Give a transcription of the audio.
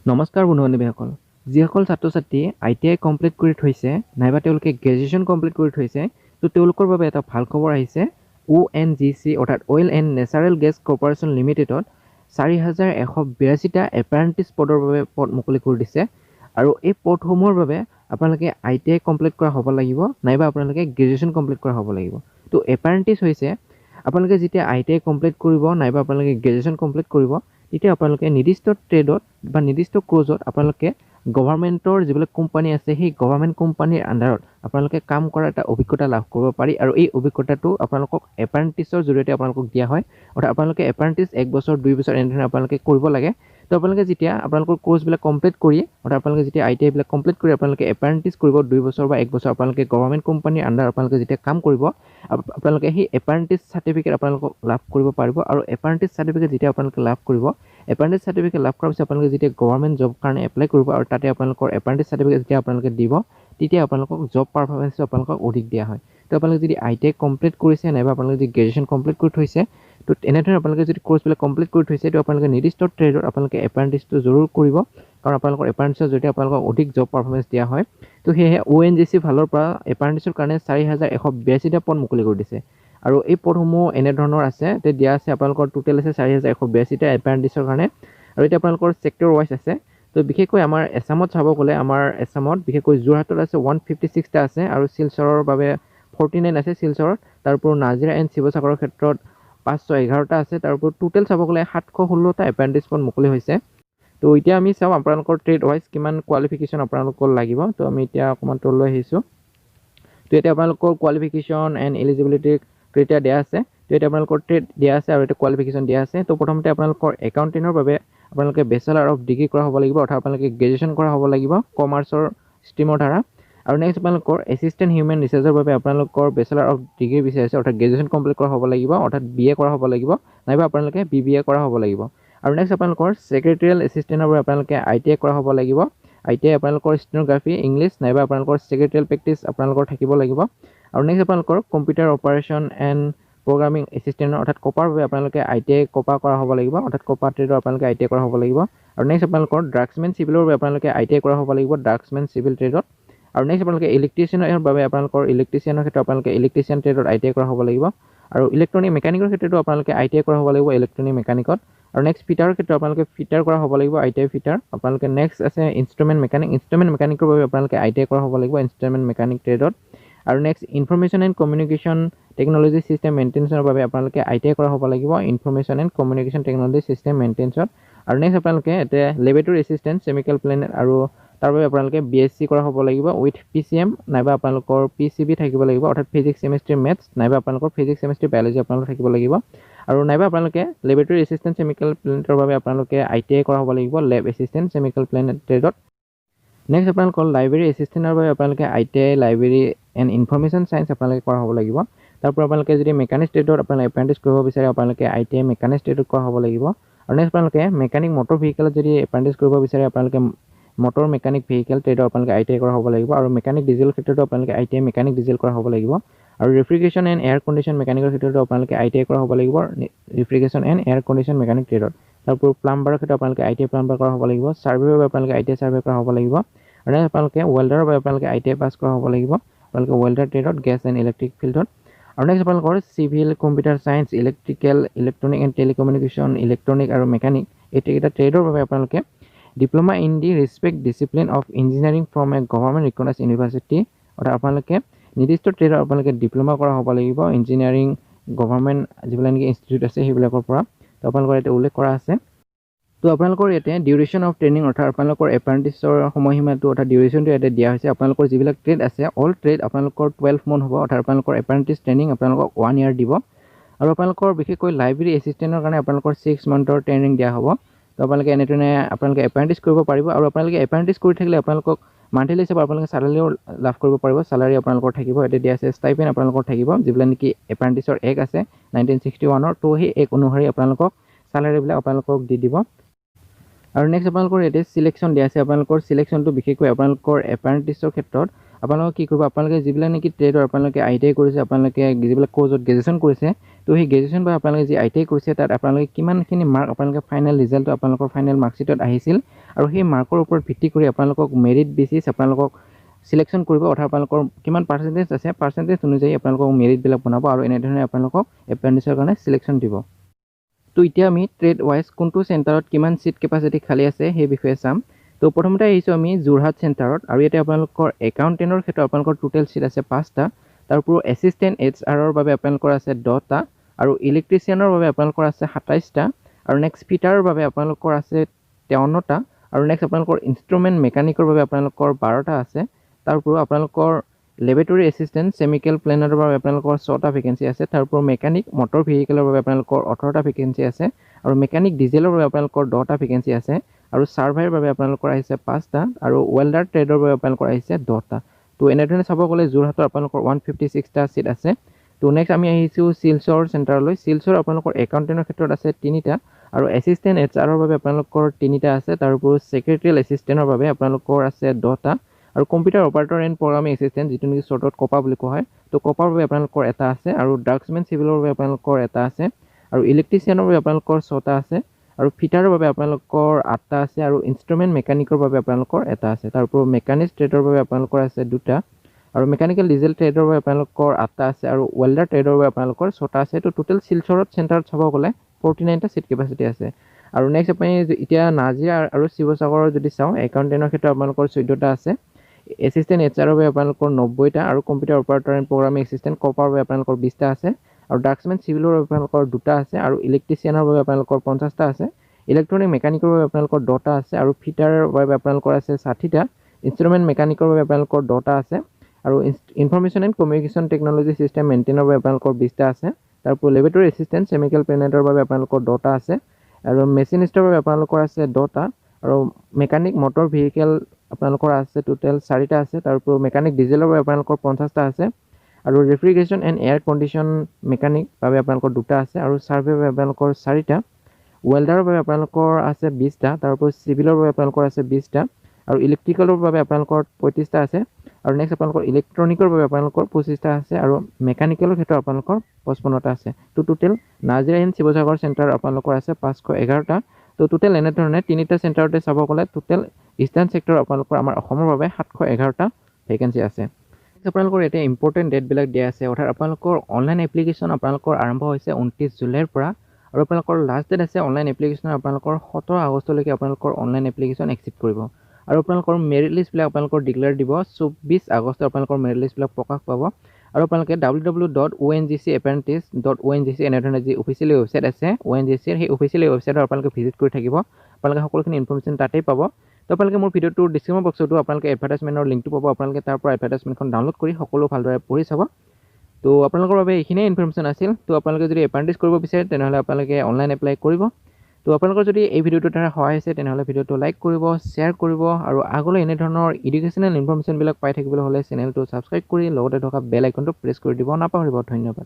নমস্কাৰ বন্ধু-বান্ধৱীসকল। যিসকল ছাত্ৰ-ছাত্ৰী ITI কমপ্লিট কৰি থৈছে নাইবা তেওঁলোকে গ্ৰেজুৱেশ্যন কমপ্লিট কৰি থৈছে, তো তেওঁলোকৰ বাবে এটা ভাল খবৰ আহিছে। ONGC অৰ্থাৎ oil and natural gas corporation লিমিটেডত 4182টা এপ্ৰেণ্টিছ পদৰ বাবে পদ মুকলি কৰি দিছে। আৰু এই পদসমূহৰ বাবে আপোনালোকে ITI কমপ্লিট কৰা হ'ব লাগিব নাইবা আপোনালোকে গ্ৰেজুৱেশ্যন কমপ্লিট কৰা হ'ব লাগিব। তো এপ্ৰেণ্টিছ হৈছে আপোনালোকে যেতিয়া ITI কমপ্লিট কৰিব নাইবা আপোনালোকে গ্ৰেজুৱেশ্যন কমপ্লিট কৰিব, তেতিয়া আপোনালোকে নিৰ্দিষ্ট ট্ৰেডত বা নিৰ্দিষ্ট কোৰ্চত আপোনালোকে গভৰ্ণমেণ্টৰ যিবিলাক কোম্পানী আছে সেই গভৰ্ণমেণ্ট কোম্পানীৰ আণ্ডাৰত আপোনালোকে কাম কৰাৰ এটা অভিজ্ঞতা লাভ কৰিব পাৰি আৰু এই অভিজ্ঞতাটো আপোনালোকক এপ্ৰেণ্টিছৰ জৰিয়তে আপোনালোকক দিয়া হয়। অৰ্থাৎ আপোনালোকে এপ্ৰেণ্টিছ 1 বছৰ 2 বছৰ এনেধৰণে আপোনালোকে কৰিব লাগে। তো আপোনালোকে যেতিয়া আপোনালোকৰ কোৰ্চবিলাক কমপ্লিট কৰি অৰ্থাৎ আপোনালোকে যেতিয়া ITI বিলাক কমপ্লিট কৰি আপোনালোকে এপ্ৰেণ্টিছ কৰিব 2 বছৰ বা 1 বছৰ আপোনালোকে গভৰ্ণমেণ্ট কোম্পানীৰ আণ্ডাৰত আপোনালোকে যেতিয়া কাম কৰিব, আপোনালোকে সেই এপ্ৰেণ্টিছ চাৰ্টিফিকেট আপোনালোকক লাভ কৰিব পাৰিব। আৰু এপ্ৰেণ্টিছ চাৰ্টিফিকেট যেতিয়া আপোনালোকে লাভ কৰিব, এপ্ৰেণ্টিছ চাৰ্টিফিকেট লাভ কৰাৰ পিছত আপোনালোকে যেতিয়া গভৰ্ণমেণ্ট জব কাৰণে এপ্লাই কৰিব আৰু তাতে আপোনালোকৰ এপ্ৰেণ্টিছ চাৰ্টিফিকেট যেতিয়া আপোনালোকে দিব, তেতিয়া আপোনালোকক জব পাৰফৰ্মেঞ্চটো আপোনালোকক অধিক দিয়া হয়। তো আপোনালোকে যদি ITI কমপ্লিট কৰিছে নাইবা আপোনালোকে যদি গ্ৰেজুৱেশ্যন কমপ্লিট কৰি থৈছে, তো এনেধৰণে আপোনালোকে যদি কোৰ্চবিলাক কমপ্লিট কৰি থৈছে, তো আপোনালোকে নিৰ্দিষ্ট ট্ৰেডত আপোনালোকে এপ্ৰেণ্টিছটো জৰুৰ কৰিব, কাৰণ আপোনালোকৰ এপ্ৰেণ্টিছৰ জৰিয়তে আপোনালোকক অধিক জব পাৰফৰ্মেঞ্চ দিয়া হয়। তো সেয়েহে ONGC ফালৰ পৰা এপ্ৰেণ্টিছৰ কাৰণে 4182টা পদ মুকলি কৰি দিছে। আৰু এই পদসমূহ এনেধৰণৰ আছে, দিয়া আছে আপোনালোকৰ টোটেল আছে 4182টা এপ্ৰেণ্টিছৰ কাৰণে। আৰু এতিয়া আপোনালোকৰ ছেক্টৰ ৱাইজ আছে। তো বিশেষকৈ আমাৰ এছামত চাব গ'লে আমাৰ এছামত বিশেষকৈ যোৰহাটত আছে 156টা আছে আৰু শিলচৰৰ বাবে 49 আছে শিলচৰত। তাৰ উপৰিও নাজিৰা এণ্ড শিৱসাগৰৰ ক্ষেত্ৰত 511টা আছে। তাৰ উপৰিও টোটেল চাব গ'লে 716টা এপ্ৰেণ্টিছ পদ মুকলি হৈছে। তো এতিয়া আমি চাওঁ আপোনালোকৰ ট্ৰেড ৱাইজ কিমান কোৱালিফিকেশ্যন আপোনালোকৰ লাগিব। তো আমি এতিয়া অকণমান তললৈ আহিছোঁ। তো এতিয়া আপোনালোকৰ কোৱালিফিকেশ্যন এণ্ড এলিজিবিলিটি ক্ৰাইটেৰিয়া দিয়া আছে। তো এতিয়া আপোনালোকৰ ট্ৰেড দিয়া আছে আৰু এতিয়া কোৱালিফিকেশ্যন দিয়া আছে। তো প্ৰথমতে আপোনালোকৰ একাউণ্টিঙৰ বাবে আপোনালোকে বেচেলাৰ অফ ডিগ্ৰী কৰা হ'ব লাগিব, অৰ্থাৎ আপোনালোকে গ্ৰেজুৱেশ্যন কৰা হ'ব লাগিব কমাৰ্চৰ ষ্ট্ৰীমৰ দ্বাৰা। আৰু নেক্সট আপোনালোকৰ এছিষ্টেণ্ট হিউমেন ৰিচাৰ্চৰ বাবে আপোনালোকৰ বেচেলাৰ অফ ডিগ্ৰী বিচাৰিছে, অৰ্থাৎ গ্ৰেজুৱেশ্যন কমপ্লিট কৰা হ'ব লাগিব, অৰ্থাৎ BA কৰা হ'ব লাগিব নাইবা আপোনালোকে BBA কৰা হ'ব লাগিব। আৰু নেক্সট আপোনালোকৰ ছেক্ৰেটেৰিয়েল এছিষ্টেণ্টৰ বাবে আপোনালোকে ITI কৰা হ'ব লাগিব। ITI আপোনালোকৰ ষ্টেনোগ্ৰাফী ইংলিছ নাইবা আপোনালোকৰ ছেক্ৰেটেৰিয়েল প্ৰেক্টিছ আপোনালোকৰ থাকিব লাগিব। আৰু নেক্সট আপোনালোকৰ কম্পিউটাৰ অপাৰেশ্যন এণ্ড প্ৰগ্ৰামিং এছিষ্টেণ্টৰ অৰ্থাৎ কপাৰ বাবে আপোনালোকে ITI কপা কৰা হ'ব লাগিব, অৰ্থাৎ কপা ট্ৰেডৰ আপোনালোকে ITI কৰা হ'ব লাগিব। আৰু নেক্সট আপোনালোকৰ ড্ৰাগছমেন চিভিলৰ বাবে আপোনালোকে ITI কৰা হ'ব লাগিব, ড্ৰাগছমেন চিভিল ট্ৰেডত। আৰু নেক্সট আপোনালোকে ইলেক্ট্ৰিচিয়ানৰ বাবে আপোনালোকৰ ইলেক্ট্ৰিচিয়ানৰ ক্ষেত্ৰত আপোনালোকে ইলেক্ট্ৰিচিয়ান ট্ৰেডত ITI কৰা হ'ব লাগিব। আৰু ইলেক্ট্ৰনিক মেকানিকৰ ক্ষেত্ৰতো আপোনালোকে ITI কৰা হ'ব লাগিব ইলেক্ট্ৰনিক মেকানিকত। আৰু নেক্সট ফিটাৰৰ ক্ষেত্ৰত আপোনালোকে ফিটাৰ কৰা হ'ব লাগিব, ITI ফিটাৰ। আপোনালোকে নেক্সট আছে ইনষ্ট্ৰুমেণ্ট মেকানিক, ইনষ্ট্ৰুমেণ্ট মেকানিকৰ বাবে আপোনালোকে ITI কৰা হ'ব লাগিব ইনষ্ট্ৰুমেণ্ট মেকানিক ট্ৰেডত। আৰু next information and communication technology system মেইনটেনেঞ্চৰ বাবে আপোনালোকে ITI কৰা হ'ব লাগিব information and communication technology system মেইনটেনেঞ্চত। আৰু নেক্সট আপোনালোকে এতিয়া লেবৰেটৰী এছিষ্টেণ্ট কেমিকেল প্লেনেট আৰু তাৰ বাবে আপোনালোকে BSc কৰা হ'ব লাগিব উইথ PCM নাইবা আপোনালোকৰ PCB থাকিব লাগিব, অৰ্থাৎ ফিজিক্স কেমেষ্ট্ৰি মেথছ নাইবা আপোনালোকৰ ফিজিক্স কেমেষ্ট্ৰি বায়'লজি আপোনালোকৰ থাকিব লাগিব। আৰু নাইবা আপোনালোকে লেবৰেটৰী এছিষ্টেণ্ট কেমিকেল প্লেনেটৰ বাবে আপোনালোকে ITI কৰা হ'ব লাগিব লেব এছিষ্টেণ্ট কেমিকেল প্লেনেট ট্ৰেডত। নেক্সট আপোনালোকৰ লাইব্ৰেৰী এছিষ্টেণ্টৰ বাবে আপোনালোকে ITI library and information science আপোনালোকে কৰা হ'ব লাগিব। তাৰপৰা আপোনালোকে যদি মেকানিক ট্ৰেডত আপোনালোকে এপ্ৰেণ্টিছ কৰিব বিচাৰে আপোনালোকে ITI মেকানিক ট্ৰেডত কৰা হ'ব লাগিব। আৰু নেক্সট আপোনালোকে মেকানিক মটৰ ভেহিকেলত যদি এপ্ৰেণ্টিছ কৰিব বিচাৰে আপোনালোকে মটৰ মেকানিক ভেহিকেল ট্ৰেডত আপোনালোকে ITI কৰা হ'ব লাগিব। আৰু মেকানিক ডিজেলৰ ক্ষেত্ৰতো আপোনালোকে ITI মেকানিক ডিজেল কৰা হ'ব লাগিব। আৰু ৰেফ্ৰিজাৰেশ্যন এণ্ড এয়াৰ কণ্ডিশ্যন মেকানিকৰ ক্ষেত্ৰতো আপোনালোকে ITI কৰা হ'ব লাগিব ৰেফ্ৰিজাৰেশ্যন এণ্ড এয়াৰ কণ্ডিশ্যন মেকানিক ট্ৰেডত। তাৰপৰা প্লাম্বাৰৰ ক্ষেত্ৰত আপোনালোকে ITI প্লাম্বাৰ কৰা হ'ব লাগিব। ছাৰ্ভেৰ বাবে আপোনালোকে ITI ছাৰ্ভে কৰা হ'ব লাগিব। আৰু আপোনালোকে ৱেল্ডাৰৰ বাবে আপোনালোকে ITI পাছ কৰা হ'ব লাগিব, আপোনালোকে ৱেল্ডাৰ ট্ৰেডত গেছ এণ্ড ইলেক্ট্ৰিক ফিল্ডত। আৰু নেক্সট আপোনালোকৰ civil computer science electrical electronic and telecommunication electronic আৰু মেকানিক এইকেইটা ট্ৰেডৰ বাবে আপোনালোকে diploma in the respect discipline of engineering from A government recognise university, অৰ্থাৎ আপোনালোকে নিৰ্দিষ্ট ট্ৰেডত আপোনালোকে ডিপ্ল'মা কৰা হ'ব লাগিব ইঞ্জিনিয়াৰিং গভৰ্ণমেণ্ট যিবিলাক নেকি ইনষ্টিটিউট আছে সেইবিলাকৰ পৰা। তো আপোনালোকৰ ইয়াতে উল্লেখ কৰা আছে। তো আপোনালোকৰ ইয়াতে ডিউৰেশ্যন অফ ট্ৰেইনিং অৰ্থাৎ আপোনালোকৰ এপ্ৰেণ্টিছৰ সময়সীমাটো অৰ্থাৎ ডিউৰেশ্যনটো ইয়াতে দিয়া হৈছে। আপোনালোকৰ যিবিলাক ট্ৰেড আছে অল ট্ৰেড আপোনালোকৰ 12 মান্থ হ'ব, অৰ্থাৎ আপোনালোকৰ এপ্ৰেণ্টিছ ট্ৰেইনিং আপোনালোকক 1 year দিব। আৰু আপোনালোকৰ বিশেষকৈ লাইব্ৰেৰী এছিষ্টেণ্টৰ কাৰণে আপোনালোকৰ 6 monthৰ ট্ৰেইনিং দিয়া হ'ব। তো আপোনালোকে এনেধৰণে আপোনালোকে এপ্ৰেণ্টিছ কৰিব পাৰিব। আৰু আপোনালোকে এপ্ৰেণ্টিছ কৰি থাকিলে আপোনালোকক মান্থলি হিচাপে আপোনালোকে চালাৰীও লাভ কৰিব পাৰিব, চালাৰী আপোনালোকৰ থাকিব। ইয়াতে দিয়া আছে ষ্টাইপেণ্ড আপোনালোকৰ থাকিব যিবিলাক নেকি এপ্ৰেণ্টিছৰ এক্ট আছে 1961। তো সেই এক্ট অনুসৰি আপোনালোকক চালাৰীবিলাক আপোনালোকক দি দিব। আৰু নেক্সট আপোনালোকৰ ইয়াতে চিলেকশ্যন দিয়া আছে। আপোনালোকৰ চিলেকশ্যনটো বিশেষকৈ আপোনালোকৰ এপ্ৰেণ্টিছৰ ক্ষেত্ৰত আপোনালোকে কি কৰিব আপোনালোকে যিবিলাক নেকি ট্ৰেডৰ আপোনালোকে ITI কৰিছে আপোনালোকে যিবিলাক কোৰ্চত গ্ৰেজুৱেশ্যন কৰিছে তো সেই গ্ৰেজুৱেশ্যন বা আপোনালোকে যি ITI কৰিছে তাত আপোনালোকে কিমানখিনি মাৰ্ক আপোনালোকে ফাইনেল ৰিজাল্টটো আপোনালোকৰ ফাইনেল মাৰ্কশ্বিটত আহিছিল আৰু সেই মাৰ্কৰ ওপৰত ভিত্তি কৰি আপোনালোকক মেৰিট বেচিছ আপোনালোকক সিলেকশ্যন কৰিব অৰ্থাৎ আপোনালোকৰ কিমান পাৰ্চেণ্টেজ আছে পাৰ্চেণ্টেজ অনুযায়ী আপোনালোকক মেৰিটবিলাক বনাব আৰু এনেধৰণে আপোনালোকক এপ্ৰেণ্টিছৰ কাৰণে সিলেকশ্যন দিব তো এতিয়া আমি ট্ৰেড ৱাইজ কোনটো চেণ্টাৰত কিমান সিট কেপাচিটি খালী আছে সেই বিষয়ে চাম তো প্ৰথমতে আহিছোঁ আমি যোৰহাট চেণ্টাৰত আৰু ইয়াতে আপোনালোকৰ একাউণ্টেণ্টৰ ক্ষেত্ৰত আপোনালোকৰ টোটেল সিট আছে 5টা তাৰ উপৰিও এছিষ্টেণ্ট HRৰ বাবে আপোনালোকৰ আছে 10টা আৰু ইলেক্ট্ৰিচিয়ানৰ বাবে আপোনালোকৰ আছে 27টা আৰু নেক্সট ফিটাৰৰ বাবে আপোনালোকৰ আছে 53টা আৰু নেক্সট আপোনালোকৰ ইনষ্ট্ৰুমেণ্ট মেকানিকৰ বাবে আপোনালোকৰ 12টা আছে তাৰ উপৰিও আপোনালোকৰ লেবৰেটৰী এছিষ্টেণ্ট কেমিকেল প্লেনাৰৰ বাবে আপোনালোকৰ 6টা ভেকেঞ্চি আছে তাৰ উপৰিও মেকানিক মটৰ ভেহিকেলৰ বাবে আপোনালোকৰ 18টা ভেকেঞ্চি আছে আৰু মেকানিক ডিজেলৰ বাবে আপোনালোকৰ 10টা ভেকেঞ্চি আছে আৰু সাৰ্ভাইৰ বাবে আপোনালোকৰ আহিছে 5টা আৰু ৱেল্ডাৰ ট্ৰেডৰ বাবে আপোনালোকৰ আহিছে 10টা তো এনেধৰণে চাব গ'লে যোৰহাটৰ আপোনালোকৰ 156টা সিট আছে তো নেক্সট আমি আহিছোঁ শিলচৰ চেণ্টাৰলৈ শিলচৰ আপোনালোকৰ একাউণ্টেণ্টৰ ক্ষেত্ৰত আছে 3টা আৰু এছিষ্টেণ্ট HRৰ বাবে আপোনালোকৰ 3টা আছে তাৰ উপৰিও ছেক্ৰেটেৰিয়েল এছিষ্টেণ্টৰ বাবে আপোনালোকৰ আছে 10টা আৰু computer operator and programming assistant যিটো নেকি শ্বৰ্টত কপা বুলি কোৱা হয় তো কপাৰ বাবে আপোনালোকৰ এটা আছে আৰু ড্ৰাগছমেন চিভিলৰ বাবে আপোনালোকৰ এটা আছে আৰু ইলেক্ট্ৰিচিয়ানৰ বাবে আপোনালোকৰ 6টা আছে আৰু ফিটাৰৰ বাবে আপোনালোকৰ 8টা আছে আৰু ইনষ্ট্ৰুমেণ্ট মেকানিকৰ বাবে আপোনালোকৰ এটা আছে তাৰ উপৰিও মেকানিক্স ট্ৰেডৰ বাবে আপোনালোকৰ আছে 2টা আৰু মেকানিকেল ডিজেল ট্ৰেডৰ বাবে আপোনালোকৰ 8টা আছে আৰু ৱেল্ডাৰ ট্ৰেডৰ বাবে আপোনালোকৰ 6টা আছে তো টোটেল শিলচৰত চেণ্টাৰত চাব গ'লে 49টা সিট কেপাচিটি আছে আৰু নেক্সট আপুনি এতিয়া নাজিৰা আৰু শিৱসাগৰৰ যদি চাওঁ একাউণ্টেণ্টৰ ক্ষেত্ৰত আপোনালোকৰ 14টা আছে এছিষ্টেণ্ট HRৰ বাবে আপোনালোকৰ 90টা আৰু computer operator and programming assistant copper বাবে আপোনালোকৰ 20টা আছে আৰু ড্ৰাগছমেন চিভিলৰ বাবে আপোনালোকৰ 2টা আছে আৰু ইলেক্ট্ৰিচিয়ানৰ বাবে আপোনালোকৰ 50টা আছে ইলেক্ট্ৰনিক মেকানিকৰ বাবে আপোনালোকৰ 10টা আছে আৰু ফিটাৰৰ বাবে আপোনালোকৰ আছে 60টা ইনষ্ট্ৰুমেণ্ট মেকানিকৰ বাবে আপোনালোকৰ 10টা আছে আৰু information and communication technology system মেইনটেইনৰ বাবে আপোনালোকৰ 20টা আছে তাৰ উপৰিও লেবৰেটৰী এছিষ্টেণ্ট কেমিকেল প্লেনেটৰ বাবে আপোনালোকৰ 10টা আছে আৰু মেচিনিষ্টৰ বাবে আপোনালোকৰ আছে 10টা আৰু মেকানিক মটৰ ভেহিকেল আপোনালোকৰ আছে টোটেল 4টা আছে তাৰ উপৰিও মেকানিক ডিজেলৰ বাবে আপোনালোকৰ 50টা আছে আৰু ৰেফ্ৰিজাৰেশ্যন এণ্ড এয়াৰ কণ্ডিশ্যন মেকানিক বাবে আপোনালোকৰ 2টা আছে আৰু ছাৰ্ভে বাবে আপোনালোকৰ 4টা ৱেল্ডাৰৰ বাবে আপোনালোকৰ আছে 20টা তাৰ উপৰিও চিভিলৰ বাবে আপোনালোকৰ আছে 20টা আৰু ইলেক্ট্ৰিকেলৰ বাবে আপোনালোকৰ 35টা আছে আৰু নেক্সট আপোনালোকৰ ইলেক্ট্ৰনিকৰ বাবে আপোনালোকৰ 25টা আছে আৰু মেকানিকেলৰ ক্ষেত্ৰত আপোনালোকৰ 55টা আছে তো total Nazira and Sivasagar centre আপোনালোকৰ আছে 511টা তো টোটেল এনেধৰণে 3টা চেণ্টাৰতে চাব গ'লে টোটেল ইষ্টাৰ্ণ ছেক্টৰ আপোনালোকৰ আমাৰ অসমৰ বাবে 711টা ভেকেঞ্চি আছে আপোনালোকৰ এতিয়া ইম্পৰ্টেণ্ট ডেটবিলাক দিয়া আছে অৰ্থাৎ আপোনালোকৰ অনলাইন এপ্লিকেশ্যন আপোনালোকৰ আৰম্ভ হৈছে 29 জুলাইৰ পৰা আৰু আপোনালোকৰ লাষ্ট ডেট আছে অনলাইন এপ্লিকেশ্যনৰ আপোনালোকৰ 17 আগষ্টলৈকে আপোনালোকৰ অনলাইন এপ্লিকেশ্যন একচেপ্ট কৰিব আৰু আপোনালোকৰ মেৰিট লিষ্টবিলাক আপোনালোকৰ ডিক্লেয়াৰ দিব 24 আগষ্টত আপোনালোকৰ মেৰিট লিষ্টবিলাক প্ৰকাশ পাব আৰু আপোনালোকে www.ongcapprentice.ongc এনেধৰণে যি অফিচিয়েলি ৱেবছাইট আছে ONGCৰ সেই অফিচিয়েলি ৱেবছাইটত আপোনালোকে ভিজিট কৰি থাকিব আপোনালোকে সকলোখিনি ইনফৰমেশ্যন তাতেই পাব তো আপোনালোকে মোৰ ভিডিঅ'টোৰ ডিছক্ৰিপশ্যন বক্সতো আপোনালোকে এডভাৰটাইজমেণ্টৰ লিংকটো পাব আপোনালোকে তাৰ পৰা এডভাৰটাইজমেণ্টখন ডাউনলোড কৰি সকলো ভালদৰে পঢ়ি চাব তো আপোনালোকৰ বাবে এইখিনিয়ে ইনফৰমেশ্যন আছিল তো আপোনালোকে যদি এপ্ৰেণ্টিছ কৰিব বিচাৰে তেনেহ'লে আপোনালোকে অনলাইন এপ্লাই কৰিব তো আপোনালোকৰ যদি এই ভিডিঅ'টোৰ দ্বাৰা সহায় হৈছে তেনেহ'লে ভিডিঅ'টো লাইক কৰিব শ্বেয়াৰ কৰিব আৰু আগলৈ এনেধৰণৰ এডুকেশ্যনেল ইনফৰমেশ্যনবিলাক পাই থাকিবলৈ হ'লে চেনেলটো ছাবস্ক্ৰাইব কৰি লগতে থকা বেল আইকনটো প্ৰেছ কৰি দিব নাপাহৰিব ধন্যবাদ